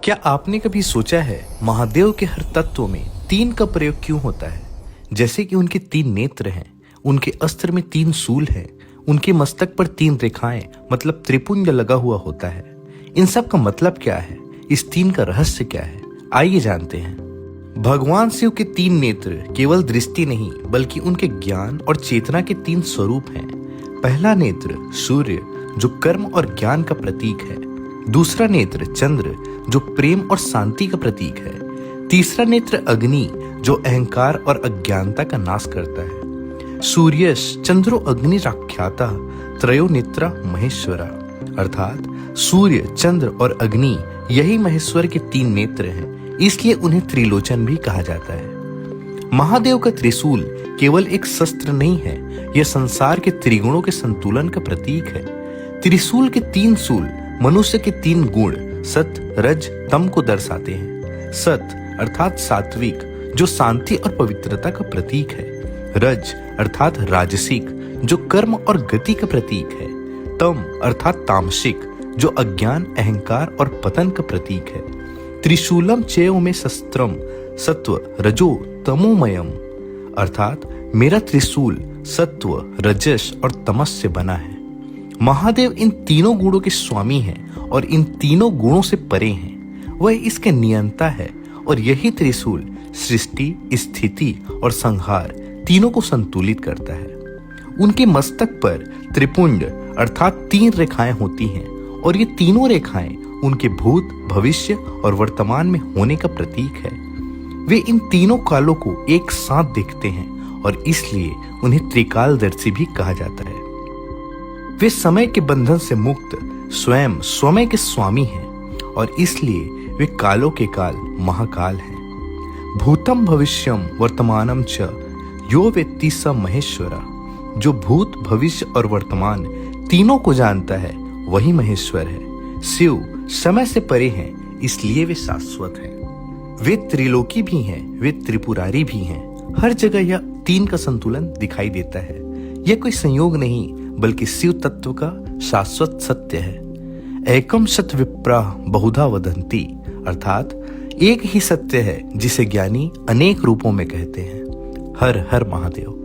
क्या आपने कभी सोचा है महादेव के हर तत्व में तीन का प्रयोग क्यों होता है? जैसे कि उनके तीन नेत्र हैं, उनके अस्त्र में तीन सूल हैं, उनके मस्तक पर तीन रेखाएं मतलब त्रिपुंज लगा हुआ होता है। इन सब का मतलब क्या है? इस तीन का रहस्य क्या है? आइए जानते हैं। भगवान शिव के तीन नेत्र केवल दृष्टि नहीं बल्कि उनके ज्ञान और चेतना के तीन स्वरूप हैं। पहला नेत्र सूर्य जो कर्म और ज्ञान का प्रतीक है। दूसरा नेत्र चंद्र जो प्रेम और शांति का प्रतीक है। तीसरा नेत्र अग्नि जो अहंकार और अज्ञानता का नाश करता है। सूर्यश चंद्रो अग्नि राख्याता त्रयो नेत्रा महेश्वरा, अर्थात सूर्य, चंद्र और अग्नि यही महेश्वर के तीन नेत्र हैं, इसलिए उन्हें त्रिलोचन भी कहा जाता है। महादेव का त्रिशूल केवल एक शस्त्र नहीं है, यह संसार के त्रिगुणों के संतुलन का प्रतीक है। त्रिशूल के तीन सूल मनुष्य के तीन गुण सत, रज, तम को दर्शाते हैं। सत अर्थात सात्विक जो शांति और पवित्रता का प्रतीक है। रज अर्थात राजसिक जो कर्म और गति का प्रतीक है। तम अर्थात तामसिक जो अज्ञान, अहंकार और पतन का प्रतीक है। त्रिशूलम चेयो में शस्त्रम सत्व रजो तमोमयम, अर्थात मेरा त्रिशूल सत्व, रजस और तमस से बना है। महादेव इन तीनों गुणों के स्वामी हैं और इन तीनों गुणों से परे हैं। वह इसके नियंता है और यही त्रिशूल सृष्टि, स्थिति और संहार तीनों को संतुलित करता है। उनके मस्तक पर त्रिपुंज अर्थात तीन रेखाएं होती हैं और ये तीनों रेखाएं उनके भूत, भविष्य और वर्तमान में होने का प्रतीक है। वे इन तीनों कालों को एक साथ देखते हैं और इसलिए उन्हें त्रिकालदर्शी भी कहा जाता है। वे समय के बंधन से मुक्त स्वयं समय के स्वामी हैं और इसलिए वे कालों के काल महाकाल हैं। भूतम भविष्यम वर्तमानम च यो वेत्ति स महेश्वरा, जो भूत, भविष्य और वर्तमान तीनों को जानता है वही महेश्वर है। शिव समय से परे हैं इसलिए वे शाश्वत हैं। वे त्रिलोकी भी हैं, वे त्रिपुरारी भी हैं। हर जगह यह तीन का संतुलन दिखाई देता है। यह कोई संयोग नहीं बल्कि शिव तत्व का शाश्वत सत्य है। एकम सत विप्राः बहुधा वदन्ति, अर्थात एक ही सत्य है जिसे ज्ञानी अनेक रूपों में कहते हैं। हर हर महादेव।